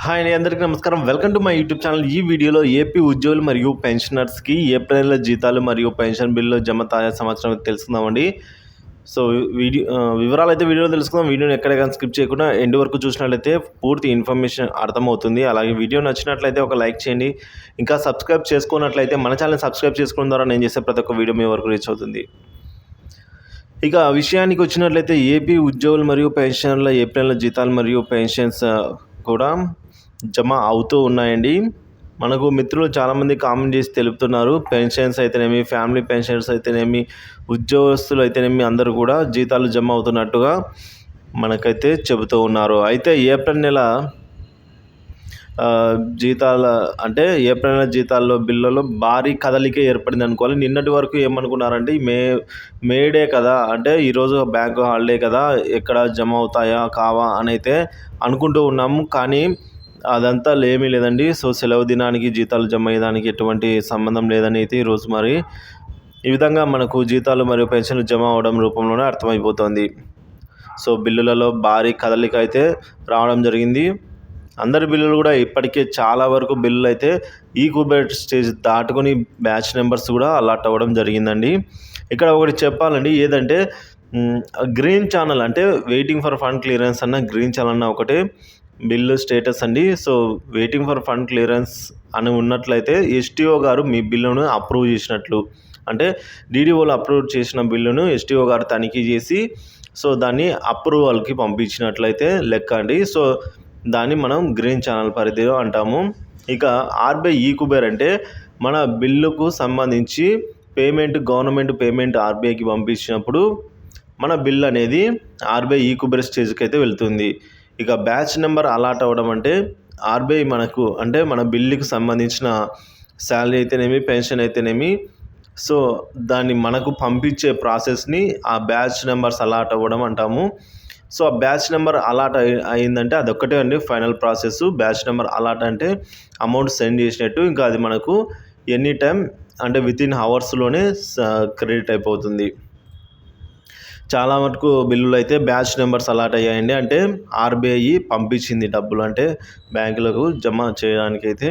Hi అండి, అందరికీ నమస్కారం. Welcome to my YouTube channel. ఈ వీడియోలో ఏపీ ఉద్యోగులు మరియు పెన్షనర్స్కి ఏప్రిల్ జీతాలు మరియు పెన్షన్ బిల్లు జమ తాజా సమాచారం తెలుసుకుందామండి. సో వివరాలు అయితే వీడియోలో తెలుసుకుందాం. వీడియోని ఎక్కడ కానీ స్కిప్ చేయకుండా ఎండ్ వరకు చూసినట్లయితే పూర్తి ఇన్ఫర్మేషన్ అర్థమవుతుంది. అలాగే వీడియో నచ్చినట్లయితే ఒక లైక్ చేయండి. ఇంకా సబ్స్క్రైబ్ చేసుకున్నట్లయితే మన ఛానల్ సబ్స్క్రైబ్ చేసుకోవడం ద్వారా నేను చేసే ప్రతి ఒక్క వీడియో మీ వరకు రీచ్ అవుతుంది. ఇక విషయానికి వచ్చినట్లయితే ఏపీ ఉద్యోగులు మరియు పెన్షనర్ల ఏప్రిల్ జీతాలు మరియు పెన్షన్స్ కూడా జమ అవుతూ ఉన్నాయండి. మనకు మిత్రులు చాలామంది కామెంట్ చేసి తెలుపుతున్నారు. పెన్షన్స్ అయితేనేమి, ఫ్యామిలీ పెన్షన్స్ అయితేనేమి, ఉద్యోగస్తులు అయితేనేమి అందరూ కూడా జీతాలు జమ అవుతున్నట్టుగా మనకైతే చెబుతూ ఉన్నారు. అయితే ఏప్రిల్ నెల ఏప్రిల్ నెల జీతాల్లో బిల్లులో భారీ కదలిక ఏర్పడింది అనుకోవాలి. నిన్నటి వరకు ఏమనుకున్నారంటే మేడే కదా, అంటే ఈరోజు బ్యాంకు హాలిడే కదా, ఎక్కడ జమ అవుతాయా కావా అని అయితే అనుకుంటూ ఉన్నాము. కానీ అదంతా ఏమీ లేదండి. సో సెలవు దినానికి జీతాలు జమ అయ్యేదానికి ఎటువంటి సంబంధం లేదని అయితే ఈరోజు మరి ఈ విధంగా మనకు జీతాలు మరియు పెన్షన్లు జమ అవడం రూపంలోనే అర్థమైపోతుంది. సో బిల్లులలో భారీ కదలిక అయితే రావడం జరిగింది. అందరి బిల్లులు కూడా ఇప్పటికే చాలా వరకు బిల్లులు అయితే ఈ కుబేర్ స్టేజ్ దాటుకొని బ్యాచ్ నెంబర్స్ కూడా అలాట్ అవ్వడం జరిగిందండి. ఇక్కడ ఒకటి చెప్పాలండి, ఏదంటే గ్రీన్ ఛానల్ అంటే వెయిటింగ్ ఫర్ ఫండ్ క్లియరెన్స్ అన్న గ్రీన్ ఛానల్ అన్న ఒకటే బిల్లు స్టేటస్ అండి. So waiting for fund clearance అని ఉన్నట్లయితే ఎస్టీఓ గారు మీ బిల్లును అప్రూవ్ చేసినట్లు, అంటే డీడీఓలు అప్రూవ్ చేసిన బిల్లును ఎస్టీఓ గారు తనిఖీ చేసి సో దాన్ని అప్రూవల్కి పంపించినట్లయితే లెక్క అండి. సో దాన్ని మనం గ్రీన్ ఛానల్ పరిధిలో అంటాము. ఇక ఆర్బీఐ ఈ కుబేర్ అంటే మన బిల్లుకు సంబంధించి గవర్నమెంట్ పేమెంట్ ఆర్బీఐకి పంపించినప్పుడు మన బిల్ అనేది ఆర్బీఐ ఈ కుబేర్ స్టేజ్కి అయితే వెళ్తుంది. ఇక బ్యాచ్ నెంబర్ అలాట్ అవ్వడం అంటే ఆర్బీఐ మనకు అంటే మన బిల్లుకి సంబంధించిన శాలరీ అయితేనేమి, పెన్షన్ అయితేనేమి, సో దాన్ని మనకు పంపించే ప్రాసెస్ని ఆ బ్యాచ్ నెంబర్స్ అలాట్ అవ్వడం అంటాము. సో ఆ బ్యాచ్ నెంబర్ అలాట్ అయిందంటే అదొక్కటే అండి final process. Batch number allot అంటే అమౌంట్ సెండ్ చేసినట్టు, ఇంకా అది మనకు ఎనీ టైం అంటే వితిన్ అవర్స్లోనే క్రెడిట్ అయిపోతుంది. చాలా మటుకు బిల్లులు అయితే బ్యాచ్ నెంబర్స్ అలాట్ అయ్యాయండి. అంటే ఆర్బీఐ పంపించింది డబ్బులు, అంటే బ్యాంకులకు జమ చేయడానికైతే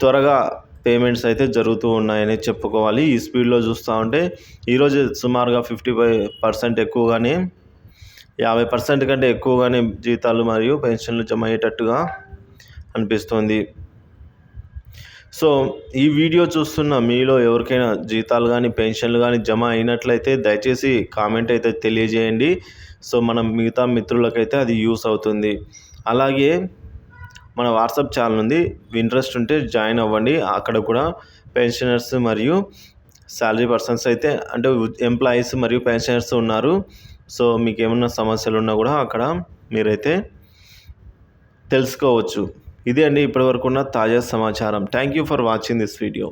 త్వరగా పేమెంట్స్ అయితే జరుగుతూ ఉన్నాయని చెప్పుకోవాలి. ఈ స్పీడ్లో చూస్తూ ఉంటే ఈరోజు సుమారుగా 55% ఎక్కువగానే 50% కంటే ఎక్కువగానే జీతాలు మరియు పెన్షన్లు జమ అయ్యేటట్టుగా అనిపిస్తుంది. సో ఈ వీడియో చూస్తున్న మీలో ఎవరికైనా జీతాలు కానీ పెన్షన్లు కానీ జమ అయినట్లయితే దయచేసి కామెంట్ అయితే తెలియజేయండి. సో మనం మిగతా మిత్రులకైతే అది యూస్ అవుతుంది. అలాగే మన వాట్సాప్ ఛానల్ ఉంది, ఇంట్రెస్ట్ ఉంటే జాయిన్ అవ్వండి. అక్కడ కూడా పెన్షనర్స్ మరియు శాలరీ పర్సన్స్ అయితే అంటే ఎంప్లాయీస్ మరియు పెన్షనర్స్ ఉన్నారు. సో మీకు ఏమన్నా సమస్యలు ఉన్నా కూడా అక్కడ మీరైతే తెలుసుకోవచ్చు. ఇదే అండి ఇప్పటివరకు ఉన్న తాజా సమాచారం. Thank you for watching this video.